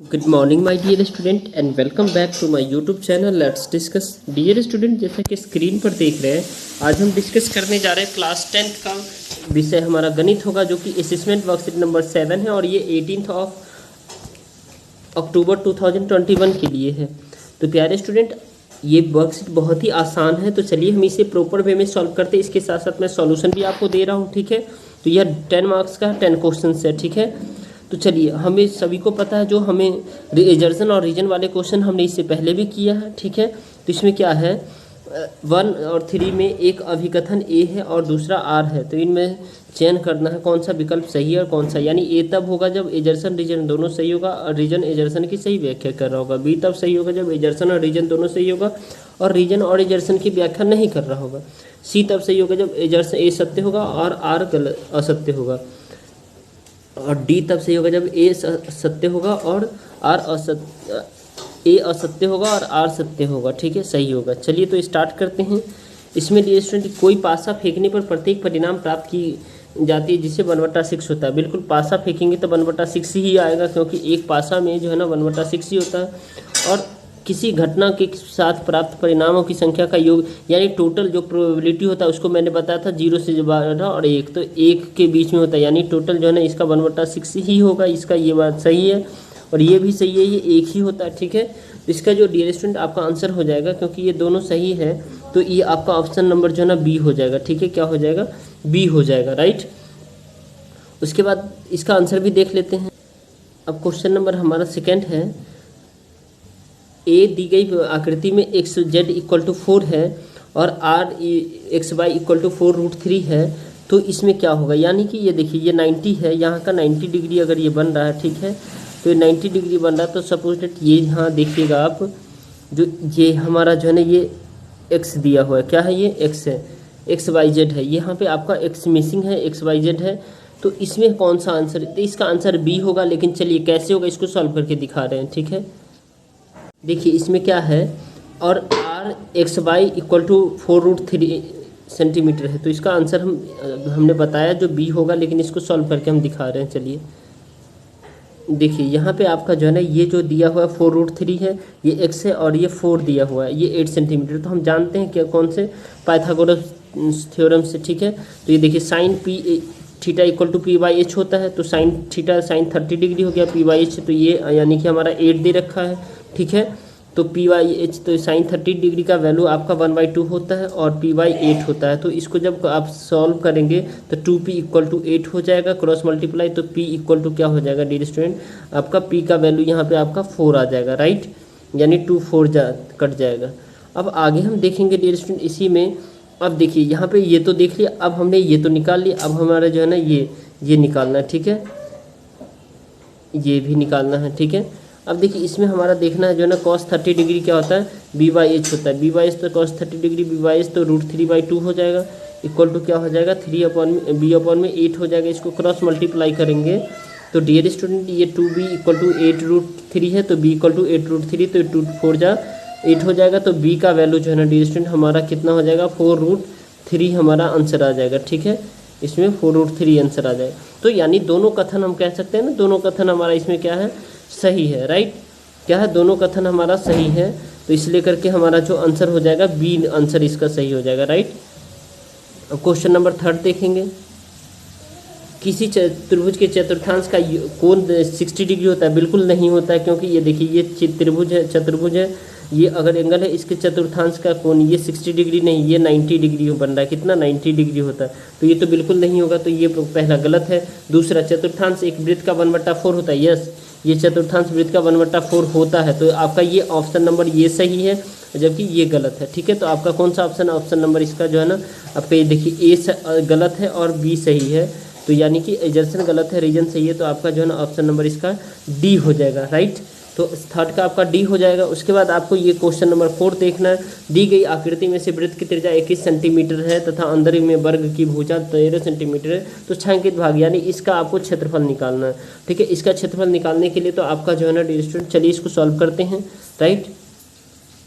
Good morning my dear student and welcome back to my YouTube channel let's discuss. Dear student, जैसा कि screen पर देख रहे हैं, आज हम डिस्कस करने जा रहे हैं क्लास 10th का विषय हमारा गणित होगा, जो कि असेसमेंट वर्कशीट नंबर 7 है और ये 18 अक्टूबर 2021 के लिए है। तो प्यारे स्टूडेंट, ये वर्कशीट बहुत ही आसान है, तो चलिए हम इसे प्रॉपर वे में सॉल्व करते हैं। इसके साथ साथ मैं सॉल्यूशन भी आपको दे रहा हूँ, ठीक है। तो यह 10 मार्क्स का 10 क्वेश्चन है, ठीक है। तो चलिए, हमें सभी को पता है, जो हमें एजर्सन और रीजन वाले क्वेश्चन हमने इससे पहले भी किया है, ठीक है। तो इसमें क्या है, 1 और 3 में एक अभिकथन ए है और दूसरा आर है, तो इनमें चयन करना है कौन सा विकल्प सही है और कौन सा। यानी ए तब होगा जब एजर्सन रीजन दोनों सही होगा और रीजन एजर्सन की सही व्याख्या कर रहा होगा। बी तब सही होगा जब एजर्सन और रीजन दोनों सही होगा और रीजन और एजर्सन की व्याख्या नहीं कर रहा होगा। सी तब सही होगा जब एजर्सन ए सत्य होगा और आर असत्य होगा। और डी तब सही होगा जब ए सत्य होगा और आर असत्य, ए असत्य होगा और आर सत्य होगा, ठीक है, सही होगा। चलिए तो स्टार्ट करते हैं। इसमें डियर स्टूडेंट, कोई पासा फेंकने पर प्रत्येक परिणाम प्राप्त की जाती है जिससे 1/6 होता है। बिल्कुल, पासा फेंकेंगे तो 1/6 ही आएगा, क्योंकि एक पासा में जो है ना 1/6 ही होता है। और किसी घटना के साथ प्राप्त परिणामों की संख्या का योग, यानी टोटल जो प्रोबेबिलिटी होता है उसको मैंने बताया था 0 से 12 और 1, तो 1 के बीच में होता है। यानी टोटल जो है ना इसका 1/6 ही होगा। इसका ये बात सही है और ये भी सही है, ये 1 ही होता है, ठीक है। इसका जो डियर स्टूडेंट आपका आंसर हो जाएगा, क्योंकि ये दोनों सही है, तो ये आपका ऑप्शन नंबर जो है ना बी हो जाएगा, ठीक है। क्या हो जाएगा? बी हो जाएगा, राइट। उसके बाद इसका आंसर भी देख लेते हैं। अब क्वेश्चन नंबर हमारा सेकेंड है। ए दी गई आकृति में एक्स जेड इक्वल टू 4 है और R X Y equal to 4√3 है, तो इसमें क्या होगा। यानी कि ये देखिए, ये 90 है, यहाँ का 90 डिग्री अगर ये बन रहा है, ठीक है, तो ये 90 डिग्री बन रहा है। तो सपोज डेट ये यहाँ देखिएगा आप, जो ये हमारा जो है ना ये एक्स दिया हुआ है, क्या है ये एक्स है, एक्स वाई जेड है, यहाँ पे आपका एक्स मिसिंग है, एक्स वाई जेड है। तो इसमें कौन सा आंसर, तो इसका आंसर बी होगा। लेकिन चलिए कैसे होगा इसको सॉल्व करके दिखा रहे हैं, ठीक है। देखिए इसमें क्या है, और R X Y equal to 4√3 centimetre है, तो इसका आंसर हमने बताया जो बी होगा, लेकिन इसको सॉल्व करके हम दिखा रहे हैं। चलिए देखिए, यहाँ पे आपका जो है ना ये जो दिया हुआ है 4√3 है, ये एक्स है और ये 4 दिया हुआ है, ये 8 सेंटीमीटर। तो हम जानते हैं कि कौन से पाइथागोरस थ्योरम से, ठीक है। तो ये देखिए sine P theta equal to P/H होता है, तो साइन थीटा साइन 30 डिग्री हो गया, P/H तो ये यानी कि हमारा 8 दे रखा है, ठीक है। तो P/H तो साइन 30 डिग्री का वैल्यू आपका 1/2 होता है और P/8 होता है। तो इसको जब आप सॉल्व करेंगे तो 2P इक्वल टू 8 हो जाएगा, क्रॉस मल्टीप्लाई, तो P इक्वल टू क्या हो जाएगा डियर स्टूडेंट, आपका P का वैल्यू यहाँ पे आपका 4 आ जाएगा, राइट। यानी 2 4 कट जाएगा। अब आगे हम देखेंगे डियर स्टूडेंट इसी में। अब देखिए यहाँ पे ये तो देख लिया, अब हमने ये तो निकाल लिया, अब हमारा जो है ना ये निकालना है, ठीक है, ये भी निकालना है, ठीक है। अब देखिए इसमें हमारा देखना है जो है ना cos 30 डिग्री क्या होता है, B/H होता है। B/H तो cos 30 डिग्री B/H तो √3/2 हो जाएगा, इक्वल टू क्या हो जाएगा 3/B/8 हो जाएगा। इसको क्रॉस मल्टीप्लाई करेंगे तो डियर स्टूडेंट ये 2B इक्वल टू 8√3 है, तो B इक्वल टू 8√3, तो 2 4 जा 8 हो जाएगा। तो B का वैल्यू जो है ना डियर स्टूडेंट हमारा कितना हो जाएगा, 4√3 हमारा आंसर आ जाएगा, ठीक है। इसमें 4√3 आंसर आ जाएगा। तो यानी दोनों कथन हम कह सकते हैं ना, दोनों कथन हमारा इसमें क्या है, सही है, राइट। क्या है, दोनों कथन हमारा सही है, तो इसलिए करके हमारा जो आंसर हो जाएगा बी आंसर इसका सही हो जाएगा, राइट। अब क्वेश्चन नंबर 3 देखेंगे। किसी त्रिभुज के चतुर्थांश का कोण 60 डिग्री होता है। बिल्कुल नहीं होता है, क्योंकि ये देखिए ये त्रिभुज है, चतुर्भुज है, ये अगर एंगल है, इसके चतुर्थांश का कोण ये 60 डिग्री नहीं, ये 90 डिग्री बन रहा है। कितना, 90 डिग्री होता है, तो ये तो बिल्कुल नहीं होगा, तो ये पहला गलत है। दूसरा, चतुर्थांश एक वृत्त का 1/4 होता है। यस, ये चतुर्थांश वृत्त का 1/4 होता है, तो आपका ये ऑप्शन नंबर ये सही है, जबकि ये गलत है, ठीक है। तो आपका कौन सा ऑप्शन, ऑप्शन नंबर इसका जो है ना आपका ये देखिए ए गलत है और बी सही है। तो यानी कि एजर्सन गलत है, रीजन सही है, तो आपका जो है ना ऑप्शन नंबर इसका डी हो जाएगा, राइट। तो थर्ड का आपका डी हो जाएगा। उसके बाद आपको ये क्वेश्चन नंबर 4 देखना है। दी गई आकृति में से वृत्त की त्रिज्या 21 सेंटीमीटर है तथा अंदर में वर्ग की भुजा 13 सेंटीमीटर है, तो छायांकित भाग यानी इसका आपको क्षेत्रफल निकालना है, ठीक है। इसका क्षेत्रफल निकालने के लिए तो आपका जो है ना डियर स्टूडेंट, चलिए इसको सॉल्व करते हैं, राइट।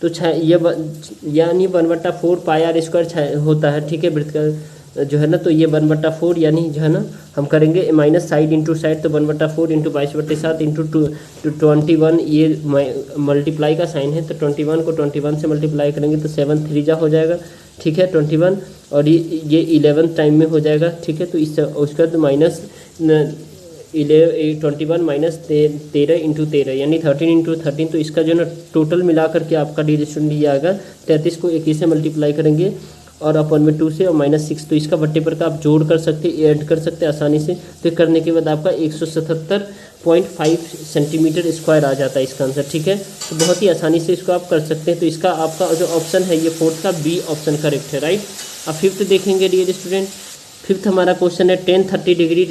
तो ये यानी 1/4 πr² होता है, ठीक है, वृत्त का जो है ना, तो ये 1/4 यानी जो है ना हम करेंगे माइनस साइड इंटू साइड, तो 1/4 इंटू 22/7 इंटू 21, ये मल्टीप्लाई का साइन है, तो 21 को 21 से मल्टीप्लाई करेंगे तो 7 3 जा हो जाएगा, ठीक है 21, और ये 11 टाइम में हो जाएगा, ठीक है। तो इससे उसका तो माइनस 21 माइनस 13 इंटू 13 यानी 13 इंटू 13, तो इसका जो ना टोटल मिला करके आपका डी स्टूडेंट ये आएगा 33 को 21 से मल्टीप्लाई करेंगे और अपॉन में 2 से और -6, तो इसका बट्टे पर का आप जोड़ कर सकते, ऐड कर सकते आसानी से। तो ये करने के बाद आपका 177.5 सेंटीमीटर स्क्वायर आ जाता है इसका आंसर, ठीक है। तो बहुत ही आसानी से इसको आप कर सकते हैं। तो इसका आपका जो ऑप्शन है ये फोर्थ का बी ऑप्शन करेक्ट है, राइट। अब फिफ्थ देखेंगे डियर स्टूडेंट। फिफ्थ हमारा क्वेश्चन है tan 30 degree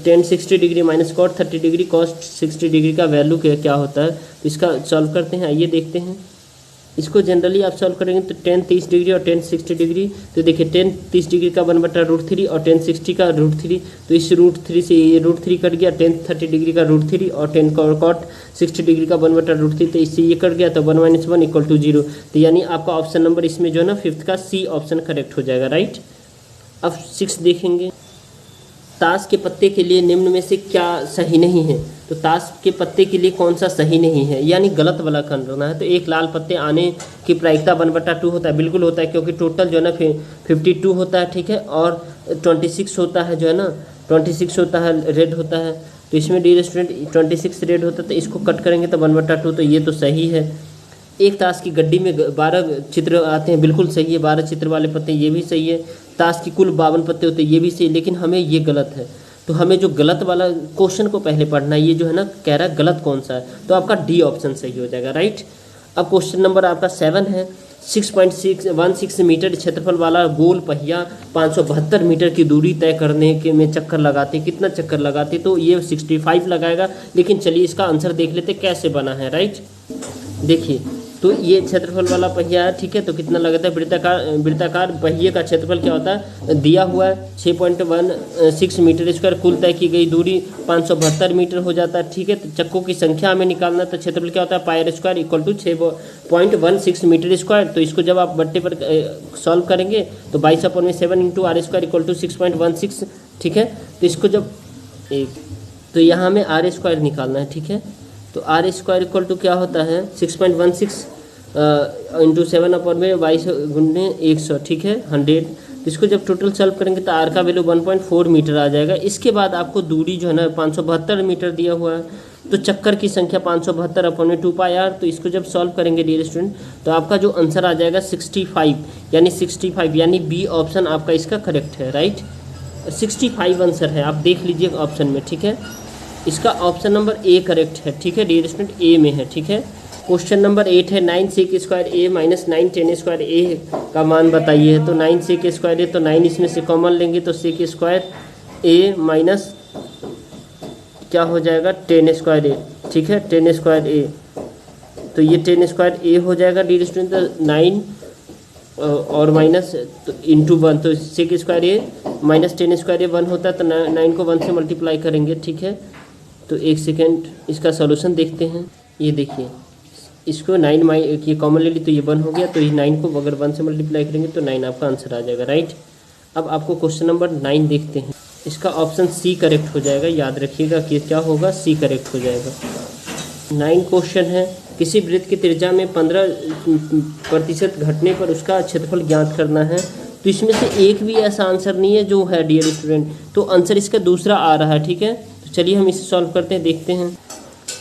10 60 degree minus cot 30 degree cos 60 degree का वैल्यू क्या होता है। तो इसका सॉल्व करते हैं, आइए देखते हैं। इसको जनरली आप सॉल्व करेंगे तो tan 30 डिग्री और tan 60 डिग्री, तो देखिए tan 30 डिग्री का 1/√3 और tan 60 का √3, तो इस √3 से ये √3 कट गया, tan 30 डिग्री का √3 और tan cot 60 डिग्री का 1/√3, तो इससे ये कट गया, तो 1 - 1 = 0। तो यानी आपका ऑप्शन नंबर इसमें जो है ना फिफ्थ का सी ऑप्शन करेक्ट हो जाएगा, राइट। अब 6 देखेंगे। ताश के पत्ते के लिए निम्न में से क्या सही नहीं है। तो ताश के पत्ते के लिए कौन सा सही नहीं है, यानी गलत वाला करना है। तो एक लाल पत्ते आने की प्रायिकता 1/2 होता है, बिल्कुल होता है, क्योंकि टोटल जो है ना 52 होता है, ठीक है, और 26 होता है, जो है ना 26 होता है, रेड होता है। तो इसमें डियर स्टूडेंट 26 रेड होता है, तो इसको कट करेंगे तो 1/2, तो ये तो सही है। एक ताश की गड्डी में 12 चित्र आते हैं, बिल्कुल सही है, 12 चित्र वाले पत्ते, ये भी सही है। ताश की कुल 52 पत्ते होते हैं, ये भी सही, लेकिन हमें ये गलत है। तो हमें जो गलत वाला क्वेश्चन को पहले पढ़ना है, ये जो है ना कह रहा है गलत कौन सा है, तो आपका डी ऑप्शन सही हो जाएगा, राइट। अब क्वेश्चन नंबर आपका 7 है। 6.16 मीटर क्षेत्रफल वाला गोल पहिया 572 मीटर की दूरी तय करने के में चक्कर लगाते, कितना चक्कर लगाते, तो ये 65 लगाएगा। लेकिन चलिए इसका आंसर देख लेते कैसे बना है, राइट। देखिए, तो ये क्षेत्रफल वाला पहिया है, ठीक है, तो कितना लगता है, वृत्ताकार पहिए का क्षेत्रफल क्या होता है, दिया हुआ है 6.16 मीटर स्क्वायर, कुल तय की गई दूरी 572 मीटर हो जाता है, ठीक है। तो चक्कों की संख्या हमें निकालना, तो क्षेत्रफल क्या होता है, pi r square equal to 6.16 metre square. तो इसको जब आप बट्टे पर सॉल्व करेंगे तो 22/7 into r square equal to 6.16, ठीक है। तो इसको जब तो यहाँ हमें r स्क्वायर निकालना है, ठीक है। तो r स्क्वायर इक्वल टू क्या होता है 6.16 इंटू 7/22 × 100, ठीक है 100। तो इसको जब टोटल सॉल्व करेंगे तो r का वैल्यू 1.4 मीटर आ जाएगा। इसके बाद आपको दूरी जो है ना 572 मीटर दिया हुआ है, तो चक्कर की संख्या 572/2πr। तो इसको जब सॉल्व करेंगे डियर स्टूडेंट तो आपका जो आंसर आ जाएगा 65, यानी बी ऑप्शन आपका इसका करेक्ट है, राइट। 65 आंसर है, आप देख लीजिए ऑप्शन में, ठीक है। इसका ऑप्शन नंबर ए करेक्ट है, ठीक है डियर स्टूडेंट, ए में है, ठीक है। क्वेश्चन नंबर 8 है। 9 sec स्क्वायर ए माइनस 9 tan स्क्वायर ए का मान बताइए। तो 9 sec स्क्वायर ए, तो 9 इसमें से कॉमन लेंगे तो sec स्क्वायर ए माइनस क्या हो जाएगा tan स्क्वायर ए, ठीक है, tan स्क्वायर ए। तो ये tan स्क्वायर ए हो जाएगा डियर स्टूडेंट, तो 9 और माइनस तो इंटू 1, तो sec स्क्वायर ए माइनस tan स्क्वायर ए 1 होता है, तो 9 को 1 से मल्टीप्लाई करेंगे, ठीक है। तो एक सेकेंड इसका सॉल्यूशन देखते हैं। ये देखिए, इसको 9 ये कॉमन ले ली तो ये 1 हो गया, तो ये 9 को अगर 1 से मल्टीप्लाई करेंगे तो 9 आपका आंसर आ जाएगा, राइट। अब आपको क्वेश्चन नंबर 9 देखते हैं। इसका ऑप्शन सी करेक्ट हो जाएगा, याद रखिएगा कि क्या होगा, सी करेक्ट हो जाएगा। 9 क्वेश्चन है। किसी वृत्त की त्रिज्या में 15% घटने पर उसका क्षेत्रफल ज्ञात करना है। तो इसमें से एक भी ऐसा आंसर नहीं है जो है डियर स्टूडेंट, तो आंसर इसका दूसरा आ रहा है, ठीक है। तो चलिए हम इसे सॉल्व करते हैं, देखते हैं।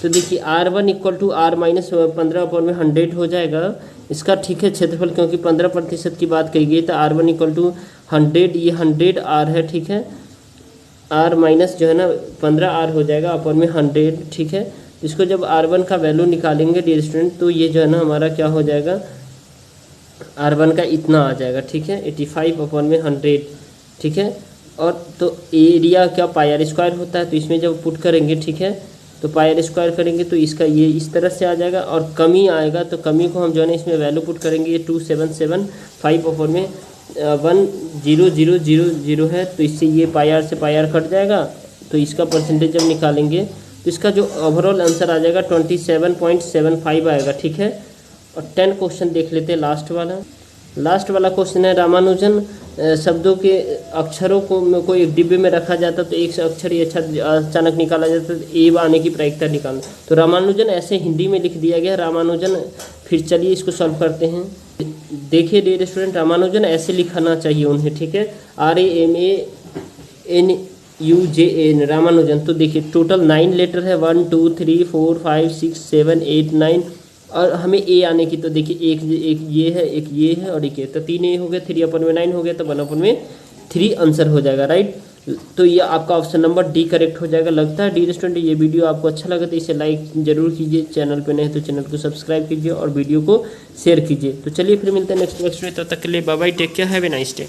तो देखिए r1 equal to r minus 15/100 हो जाएगा इसका, ठीक है, क्षेत्रफल, क्योंकि 15% की बात कही गई, तो r1 इक्वल टू 100, ये 100 r है, ठीक है। r माइनस जो है ना 15r हो जाएगा अपॉन में 100, ठीक है। इसको जब r1 का वैल्यू निकालेंगे डियर स्टूडेंट तो ये जो है ना हमारा क्या हो जाएगा, r1 का इतना आ जाएगा, ठीक है, 85/100, ठीक है। और तो एरिया क्या पायर स्क्वायर होता है, तो इसमें जब पुट करेंगे, ठीक है, तो पायर स्क्वायर करेंगे तो इसका ये इस तरह से आ जाएगा, और कमी आएगा तो कमी को हम जो है ना इसमें वैल्यू पुट करेंगे, ये 2775/1000 है, तो इससे ये पायर से पायर कट जाएगा, तो इसका परसेंटेज जब निकालेंगे तो इसका जो ओवरऑल आंसर आ जाएगा 27.75 आएगा, ठीक है। और 10 क्वेश्चन देख लेते हैं, लास्ट वाला। लास्ट वाला क्वेश्चन है रामानुजन शब्दों के अक्षरों को कोई एक डिब्बे में रखा जाता तो एक अक्षर ही अच्छा अचानक निकाला जाता तो ए आने की प्रायिकता निकालना। तो रामानुजन ऐसे हिंदी में लिख दिया गया रामानुजन। फिर चलिए इसको सॉल्व करते हैं। देखिए डियर स्टूडेंट, रामानुजन ऐसे लिखना चाहिए उन्हें, ठीक है, RAMANUJAN रामानुजन। तो देखिए टोटल 9 लेटर है, 1 2 3 4 5 6 7 8 9, और हमें ए आने की, तो देखिए एक ये है, एक ये है और एक ये, तो 3 ए हो गया, 3/9 हो गया, तो 1/3 आंसर हो जाएगा, राइट। तो ये आपका ऑप्शन नंबर डी करेक्ट हो जाएगा। लगता है डियर स्टूडेंट ये वीडियो आपको अच्छा लगा तो इसे लाइक जरूर कीजिए, चैनल पे नए तो चैनल को सब्सक्राइब कीजिए और वीडियो को शेयर कीजिए। तो चलिए फिर मिलते हैं नेक्स्ट वीडियो, तब तक के लिए bye bye, take care, have a nice day.